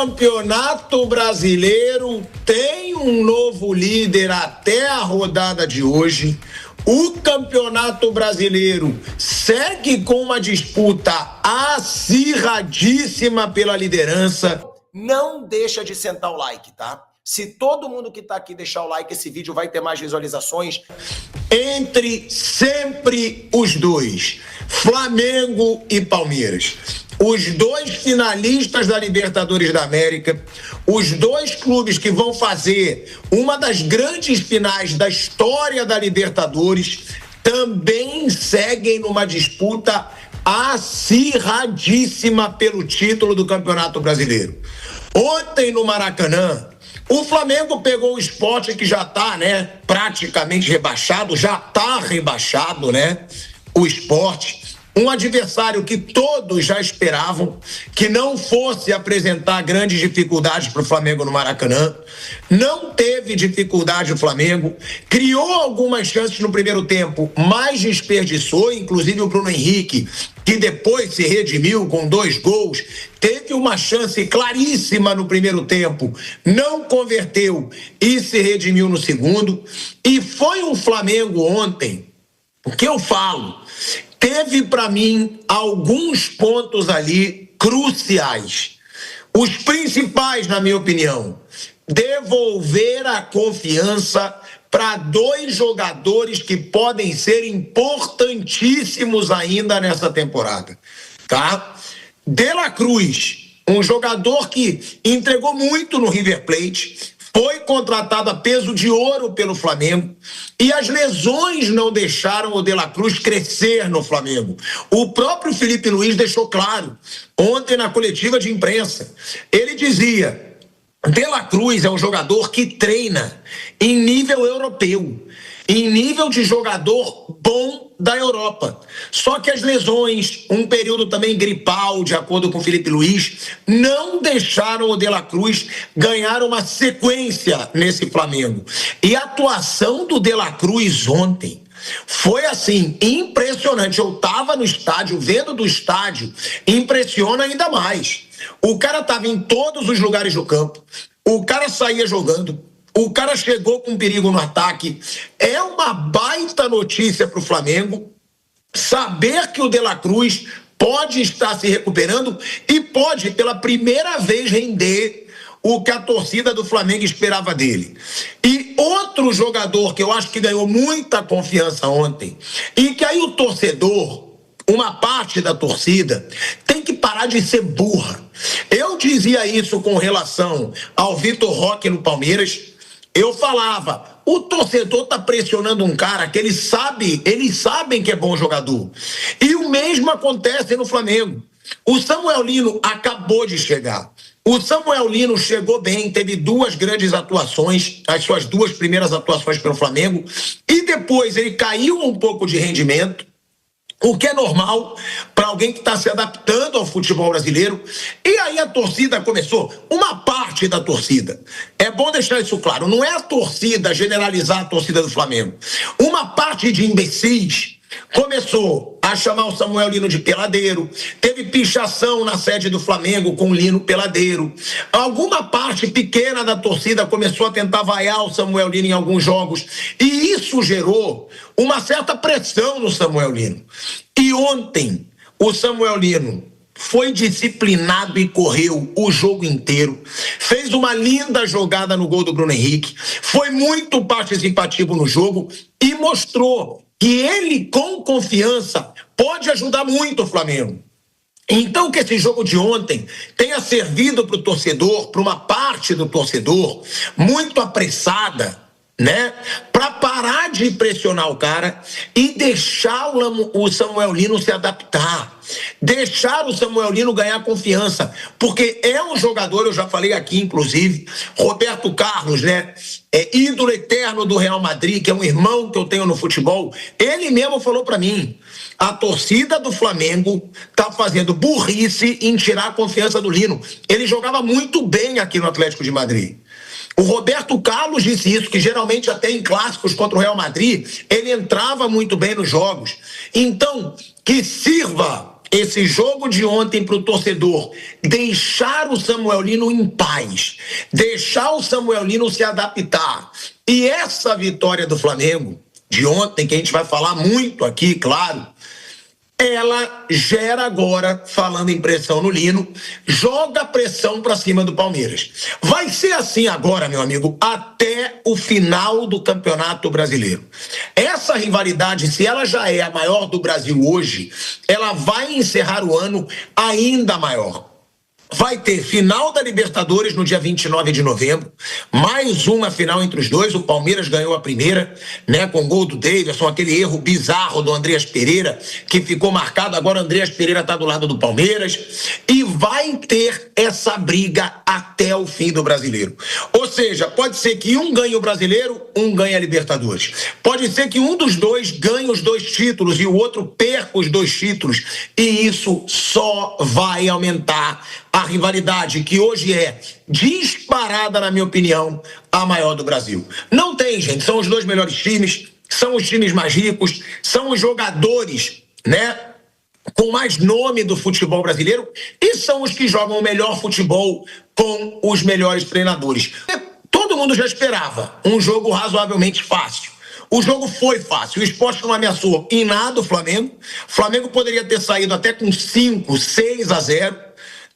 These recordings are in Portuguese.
Campeonato Brasileiro tem um novo líder até a rodada de hoje. O Campeonato Brasileiro segue com uma disputa acirradíssima pela liderança. Não deixa de sentar o like, tá? Se todo mundo que tá aqui deixar o like, esse vídeo vai ter mais visualizações. Entre sempre os dois, Flamengo e Palmeiras. Os dois finalistas da Libertadores da América, os dois clubes que vão fazer uma das grandes finais da história da Libertadores, também seguem numa disputa acirradíssima pelo título do Campeonato Brasileiro. Ontem no Maracanã, o Flamengo pegou o Sport, que já está, praticamente rebaixado, o Sport. Um adversário que todos já esperavam que não fosse apresentar grandes dificuldades para o Flamengo no Maracanã. Não teve dificuldade o Flamengo, criou algumas chances no primeiro tempo, mas desperdiçou, inclusive o Bruno Henrique, que depois se redimiu com 2 gols, teve uma chance claríssima no primeiro tempo, não converteu e se redimiu no segundo. E foi um Flamengo ontem, o que eu falo, teve para mim alguns pontos ali cruciais. Os principais, na minha opinião, devolver a confiança para 2 jogadores que podem ser importantíssimos ainda nessa temporada, tá? De La Cruz, um jogador que entregou muito no River Plate, foi contratado a peso de ouro pelo Flamengo e as lesões não deixaram o De La Cruz crescer no Flamengo. O próprio Felipe Luiz deixou claro ontem na coletiva de imprensa. Ele dizia: De La Cruz é um jogador que treina em nível europeu, em nível de jogador bom da Europa. Só que as lesões, um período também gripal, de acordo com o Felipe Luiz, não deixaram o De La Cruz ganhar uma sequência nesse Flamengo. E a atuação do De La Cruz ontem foi assim, impressionante. Eu tava no estádio, vendo do estádio, impressiona ainda mais. O cara tava em todos os lugares do campo, o cara saía jogando, o cara chegou com perigo no ataque. É uma baita notícia para o Flamengo saber que o De La Cruz pode estar se recuperando e pode, pela primeira vez, render o que a torcida do Flamengo esperava dele. E outro jogador que eu acho que ganhou muita confiança ontem, e que aí o torcedor, uma parte da torcida, tem que parar de ser burra. Eu dizia isso com relação ao Vitor Roque no Palmeiras. Eu falava, o torcedor tá pressionando um cara que eles sabem que é bom jogador. E o mesmo acontece no Flamengo. O Samuel Lino acabou de chegar. O Samuel Lino chegou bem, teve 2 grandes atuações, as suas 2 primeiras atuações pelo Flamengo, e depois ele caiu um pouco de rendimento, o que é normal para alguém que está se adaptando ao futebol brasileiro. E aí a torcida começou, uma parte da torcida, é bom deixar isso claro, não é a torcida generalizar a torcida do Flamengo. Uma parte de imbecis começou a chamar o Samuel Lino de peladeiro, teve pichação na sede do Flamengo com o Lino peladeiro. Alguma parte pequena da torcida começou a tentar vaiar o Samuel Lino em alguns jogos, e isso gerou uma certa pressão no Samuel Lino. E ontem o Samuel Lino foi disciplinado e correu o jogo inteiro, fez uma linda jogada no gol do Bruno Henrique, foi muito participativo no jogo e mostrou que ele, com confiança, pode ajudar muito o Flamengo. Então, que esse jogo de ontem tenha servido para o torcedor, para uma parte do torcedor, muito apressada, para parar de pressionar o cara e deixar o Samuel Lino se adaptar, deixar o Samuel Lino ganhar confiança, porque é um jogador, eu já falei aqui inclusive, Roberto Carlos, é ídolo eterno do Real Madrid, que é um irmão que eu tenho no futebol. Ele mesmo falou para mim, a torcida do Flamengo tá fazendo burrice em tirar a confiança do Lino. Ele jogava muito bem aqui no Atlético de Madrid. O Roberto Carlos disse isso, que geralmente até em clássicos contra o Real Madrid, ele entrava muito bem nos jogos. Então, que sirva esse jogo de ontem para o torcedor deixar o Samuel Lino em paz, deixar o Samuel Lino se adaptar. E essa vitória do Flamengo de ontem, que a gente vai falar muito aqui, claro, ela gera agora, falando em pressão no Lino, joga pressão para cima do Palmeiras. Vai ser assim agora, meu amigo, até o final do Campeonato Brasileiro. Essa rivalidade, se ela já é a maior do Brasil hoje, ela vai encerrar o ano ainda maior. Vai ter final da Libertadores no dia 29 de novembro, mais uma final entre os dois. O Palmeiras ganhou a primeira, né, com o gol do Davidson, aquele erro bizarro do Andreas Pereira, que ficou marcado. Agora o Andreas Pereira está do lado do Palmeiras. E vai ter essa briga até o fim do Brasileiro. Ou seja, pode ser que um ganhe o Brasileiro, um ganhe a Libertadores. Pode ser que um dos dois ganhe os 2 títulos e o outro perca os 2 títulos. E isso só vai aumentar a rivalidade, que hoje é disparada, na minha opinião, a maior do Brasil. Não tem, gente, são os 2 melhores times, são os times mais ricos, são os jogadores, né, com mais nome do futebol brasileiro e são os que jogam o melhor futebol com os melhores treinadores. Todo mundo já esperava um jogo razoavelmente fácil. O jogo foi fácil, o Sport não ameaçou em nada o Flamengo. O Flamengo poderia ter saído até com 5, 6-0,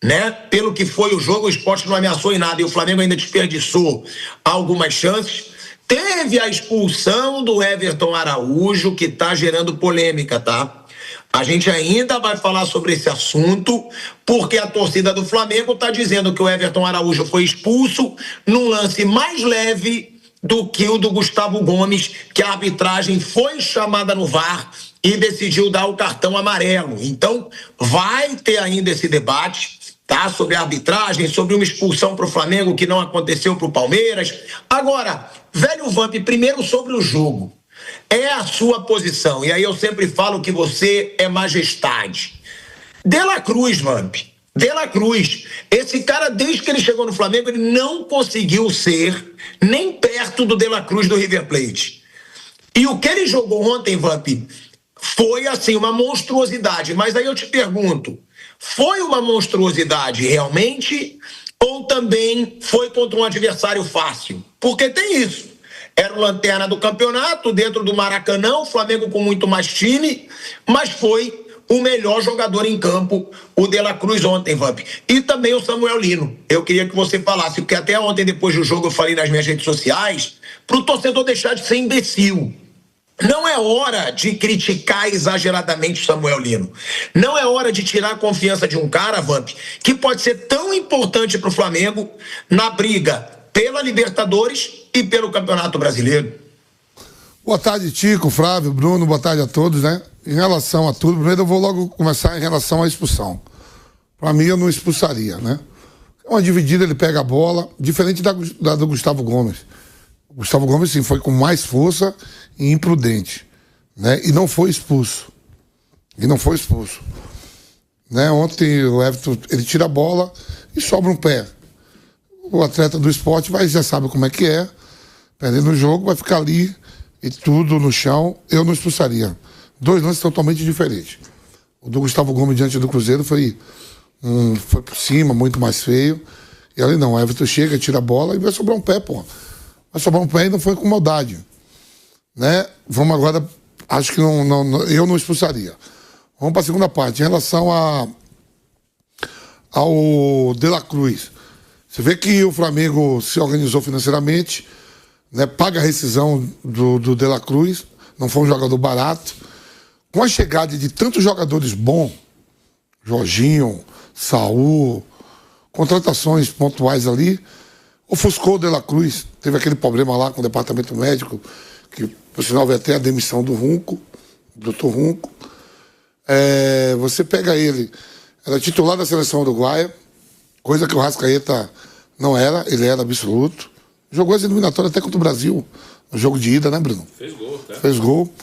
né? Pelo que foi o jogo, o Sport não ameaçou em nada e o Flamengo ainda desperdiçou algumas chances. Teve a expulsão do Everton Araújo, que tá gerando polêmica, tá? A gente ainda vai falar sobre esse assunto, porque a torcida do Flamengo tá dizendo que o Everton Araújo foi expulso num lance mais leve do que o do Gustavo Gomes, que a arbitragem foi chamada no VAR e decidiu dar o cartão amarelo. Então, vai ter ainda esse debate, tá? Sobre a arbitragem, sobre uma expulsão para o Flamengo que não aconteceu para o Palmeiras. Agora, velho Vamp, primeiro sobre o jogo. É a sua posição, e aí eu sempre falo que você é majestade. De La Cruz, Vamp. De La Cruz. Esse cara, desde que ele chegou no Flamengo, ele não conseguiu ser nem perto do De La Cruz do River Plate. E o que ele jogou ontem, Vamp, foi assim, uma monstruosidade. Mas aí eu te pergunto, foi uma monstruosidade realmente ou também foi contra um adversário fácil? Porque tem isso. Era o lanterna do campeonato, dentro do Maracanã, o Flamengo com muito mais time, mas foi o melhor jogador em campo, o De La Cruz ontem, Vamp. E também o Samuel Lino. Eu queria que você falasse, porque até ontem, depois do jogo, eu falei nas minhas redes sociais, para o torcedor deixar de ser imbecil. Não é hora de criticar exageradamente o Samuel Lino. Não é hora de tirar a confiança de um cara, Vamp, que pode ser tão importante para o Flamengo na briga pela Libertadores e pelo Campeonato Brasileiro. Boa tarde, Tico, Flávio, Bruno, boa tarde a todos, né? Em relação a tudo, primeiro eu vou logo começar em relação à expulsão. Para mim, eu não expulsaria, né? É uma dividida, ele pega a bola, diferente da do Gustavo Gomes. O Gustavo Gomes, sim, foi com mais força e imprudente, né? E não foi expulso. Né? Ontem o Everton, ele tira a bola e sobra um pé. O atleta do esporte já sabe como é que é, perdendo o jogo, vai ficar ali e tudo no chão. Eu não expulsaria. 2 lances totalmente diferentes. O do Gustavo Gomes diante do Cruzeiro foi por cima, muito mais feio. E ali não, o Everton chega, tira a bola e vai sobrar um pé, pô. Vai sobrar um pé e não foi com maldade. Né? Vamos agora, acho que eu não expulsaria. Vamos para a segunda parte. Em relação ao De La Cruz. Você vê que o Flamengo se organizou financeiramente, né? Paga a rescisão do De La Cruz, não foi um jogador barato. Com a chegada de tantos jogadores bons, Jorginho, Saul, contratações pontuais ali, ofuscou o De La Cruz. Teve aquele problema lá com o departamento médico, que por sinal veio até a demissão do Runco, do Dr. Runco. Você pega ele, era titular da seleção uruguaia, coisa que o Rascaeta não era, ele era absoluto. Jogou as eliminatórias até contra o Brasil, no jogo de ida, né, Bruno? Fez gol, tá? Fez gol.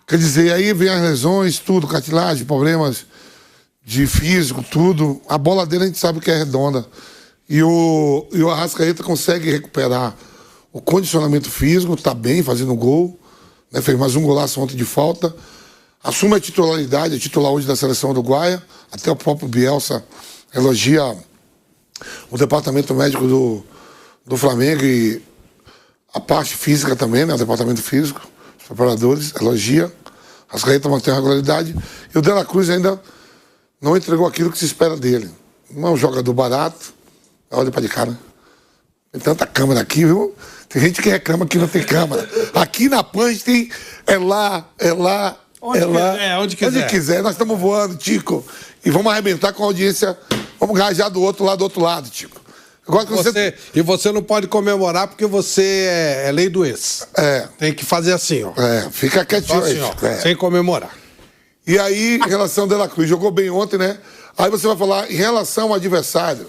Quer dizer, aí vem as lesões, tudo, cartilagem, problemas de físico, tudo. A bola dele a gente sabe que é redonda. E o Arrascaeta consegue recuperar o condicionamento físico, tá bem, fazendo gol, né? Fez mais um golaço ontem de falta. assume a titularidade, a titular hoje da seleção uruguaia. Até o próprio Bielsa elogia o departamento médico do Flamengo e a parte física também, né? O departamento físico, os preparadores, elogia. Rascaeta mantém a regularidade. E o De La Cruz ainda não entregou aquilo que se espera dele. Não é um jogador barato. Olha para de cara. Tem tanta câmera aqui, viu? Tem gente que reclama que não tem câmera. Aqui na Punch tem... É lá. Onde quiser. Nós estamos voando, Tico. E vamos arrebentar com a audiência. Vamos rajar do outro lado, Tico. Agora que E você não pode comemorar porque você é lei do ex. Tem que fazer assim, ó. Fica quietinho. Assim, ó, sem comemorar. E aí, em relação ao De La Cruz, jogou bem ontem, né? Aí você vai falar, em relação ao adversário,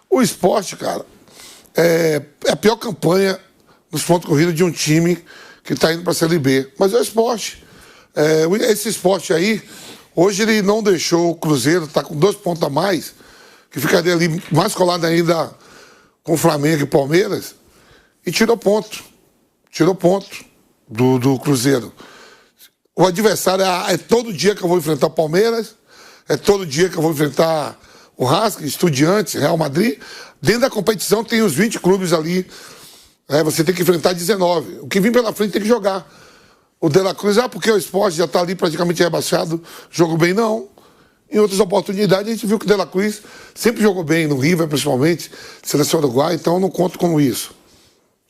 o Sport, cara, é a pior campanha nos pontos corridos de um time que está indo para a Série B. Mas é o Sport. Esse Sport aí, hoje ele não deixou o Cruzeiro, está com 2 pontos a mais, que ficaria ali mais colado ainda com o Flamengo e Palmeiras, e tirou ponto. Tirou ponto do Cruzeiro. O adversário é todo dia que eu vou enfrentar o Palmeiras, é todo dia que eu vou enfrentar o Racing, Estudiantes, Real Madrid. Dentro da competição tem os 20 clubes ali. Você tem que enfrentar 19. O que vem pela frente tem que jogar. O De La Cruz, porque o Sport já está ali praticamente rebaixado, jogou bem, não. Em outras oportunidades, a gente viu que o De La Cruz sempre jogou bem, no River principalmente, seleção uruguaia, então eu não conto com isso.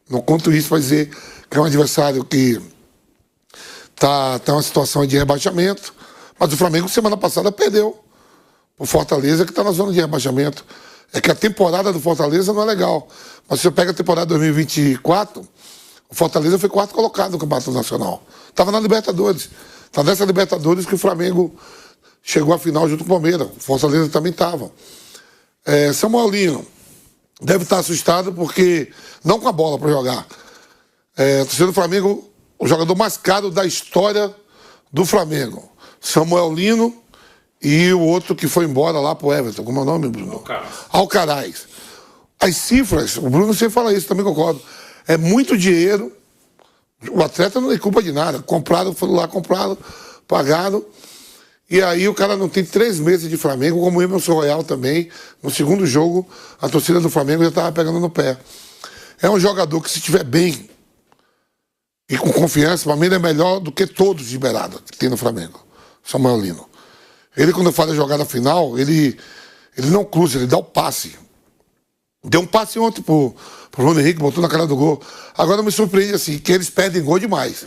Não conto isso para dizer que é um adversário que tá uma situação de rebaixamento, mas o Flamengo semana passada perdeu o Fortaleza, que está na zona de rebaixamento. É que a temporada do Fortaleza não é legal. Mas se você pega a temporada 2024, o Fortaleza foi 4º colocado no Campeonato Nacional. Estava na Libertadores. Está nessa Libertadores que o Flamengo chegou à final junto com o Palmeiras. O Fortaleza também estava. Samuelinho deve estar assustado porque não com a bola para jogar. O torcedor do Flamengo, o jogador mais caro da história do Flamengo. Samuel Lino e o outro que foi embora lá pro Everton. Como é o nome, Bruno? Alcaraz. As cifras, o Bruno sempre fala isso, também concordo. É muito dinheiro. O atleta não tem culpa de nada. Foram lá, compraram, pagaram. E aí o cara não tem 3 meses de Flamengo, como o Emerson Royal também. No segundo jogo, a torcida do Flamengo já estava pegando no pé. É um jogador que, se estiver bem e com confiança, para mim ele é melhor do que todos liberados que tem no Flamengo. Samuel Lino. Ele, quando faz a jogada final, ele não cruza, ele dá o passe. Deu um passe ontem pro Bruno Henrique, botou na cara do gol. Agora me surpreende assim, que eles perdem gol demais.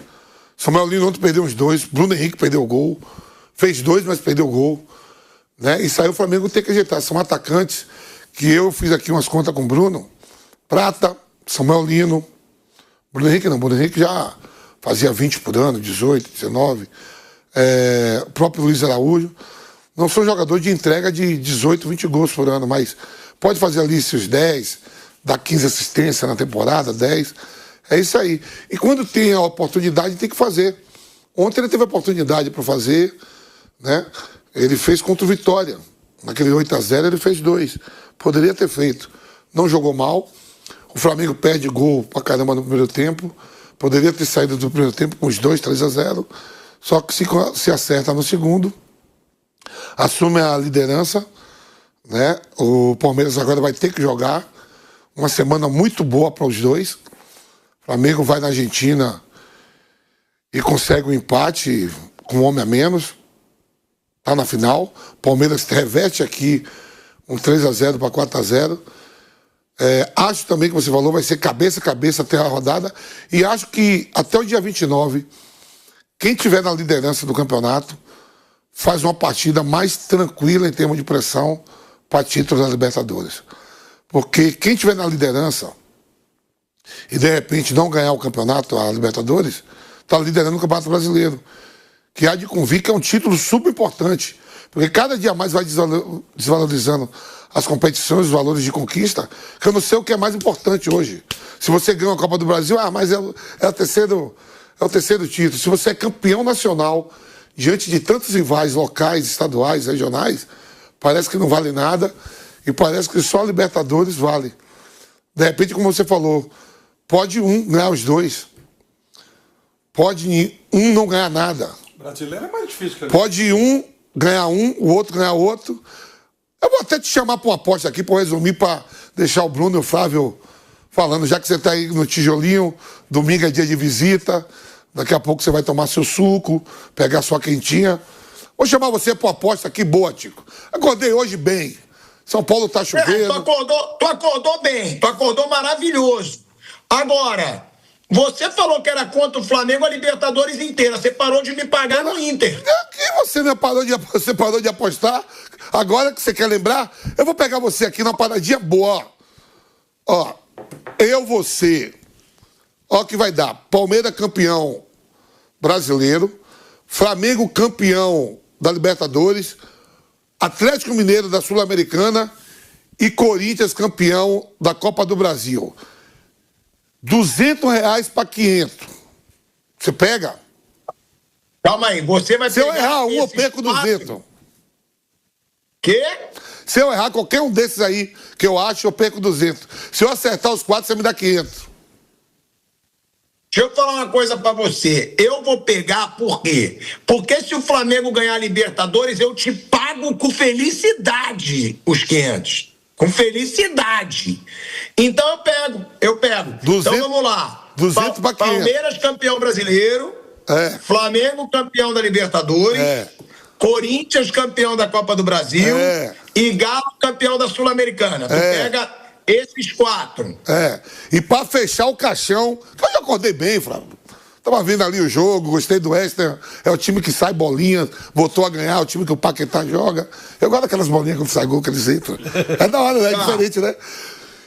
Samuel Lino ontem perdeu uns 2, Bruno Henrique perdeu o gol. Fez 2, mas perdeu o gol. Né? E saiu o Flamengo tem que ajeitar. São atacantes que eu fiz aqui umas contas com o Bruno. Prata, Samuel Lino. Bruno Henrique não. Bruno Henrique já fazia 20 por ano, 18, 19. O próprio Luiz Araújo. Não sou jogador de entrega de 18, 20 gols por ano, mas pode fazer ali seus 10, dar 15 assistências na temporada, 10. É isso aí. E quando tem a oportunidade, tem que fazer. Ontem ele teve a oportunidade para fazer, né? Ele fez contra o Vitória. Naquele 8-0 ele fez 2. Poderia ter feito. Não jogou mal. O Flamengo perde gol pra caramba no primeiro tempo. Poderia ter saído do primeiro tempo com os 2, 3-0. Só que se acerta no segundo, assume a liderança, né? O Palmeiras agora vai ter que jogar. Uma semana muito boa para os dois. O Flamengo vai na Argentina e consegue um empate com um homem a menos. Está na final. Palmeiras reveste aqui um 3-0 para 4-0. Acho também que você falou, vai ser cabeça a cabeça até a rodada. E acho que até o dia 29, quem tiver na liderança do campeonato faz uma partida mais tranquila em termos de pressão para título da Libertadores. Porque quem tiver na liderança e de repente não ganhar o campeonato, a Libertadores, está liderando o Campeonato Brasileiro. Que há de convir que é um título super importante. Porque cada dia mais vai desvalorizando as competições, os valores de conquista, que eu não sei o que é mais importante hoje. Se você ganha a Copa do Brasil, mas é o terceiro título. Se você é campeão nacional, diante de tantos rivais locais, estaduais, regionais, parece que não vale nada e parece que só a Libertadores vale. De repente, como você falou, pode um ganhar os 2. Pode um não ganhar nada. Brasileiro é mais difícil. Que Pode um ganhar um, o outro ganhar outro. Eu vou até te chamar para uma aposta aqui, para resumir, para deixar o Bruno e o Flávio falando, já que você está aí no tijolinho, domingo é dia de visita, daqui a pouco você vai tomar seu suco, pegar sua quentinha. Vou chamar você para uma aposta aqui boa, Tico. Acordei hoje bem. São Paulo tá chovendo. Tu acordou bem, tu acordou maravilhoso. Agora, você falou que era contra o Flamengo a Libertadores inteira. Você parou de me pagar no Inter. Aqui você parou de apostar. Agora que você quer lembrar, eu vou pegar você aqui numa paradinha boa. Ó, você. Ó o que vai dar. Palmeiras campeão brasileiro. Flamengo campeão da Libertadores. Atlético Mineiro da Sul-Americana. E Corinthians campeão da Copa do Brasil. R$200 para 500. Você pega? Calma aí, você vai Se eu errar um, eu perco 200. Quê? Se eu errar qualquer um desses aí que eu acho, eu perco 200. Se eu acertar os 4, você me dá 500. Deixa eu falar uma coisa pra você. Eu vou pegar por quê? Porque se o Flamengo ganhar a Libertadores, eu te pago com felicidade os 500. Com felicidade. Então eu pego. 200, então vamos lá. 200 para 500. Palmeiras campeão brasileiro. Flamengo campeão da Libertadores. Corinthians campeão da Copa do Brasil. E Galo campeão da Sul-Americana. Tu pega esses 4. E pra fechar o caixão, eu já acordei bem, Flávio. Tava vendo ali o jogo, gostei do Wester. É o time que sai bolinha, voltou a ganhar, o time que o Paquetá joga. Eu gosto daquelas bolinhas quando sai gol que eles entram. É da hora, né? É diferente, né?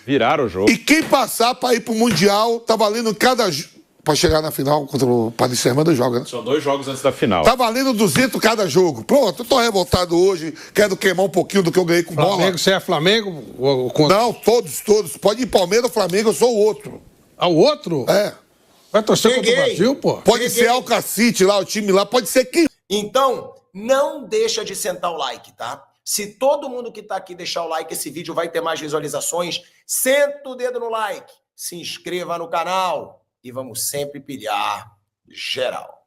Viraram o jogo. E quem passar pra ir pro Mundial, tá valendo cada... Pra chegar na final contra o Paris Saint-Germain, joga, né? São 2 jogos antes da final. Tá valendo 200 cada jogo. Pronto, eu tô revoltado hoje, quero queimar um pouquinho do que eu ganhei com bola. Flamengo, você é Flamengo? Não, todos. Pode ir Palmeiras ou Flamengo, eu sou o outro. Ah, o outro? Vai torcer contra o Brasil, pô? Pode ser Alcacite lá, o time lá, pode ser quem. Então, não deixa de sentar o like, tá? Se todo mundo que tá aqui deixar o like, esse vídeo vai ter mais visualizações. Senta o dedo no like, se inscreva no canal e vamos sempre pilhar geral.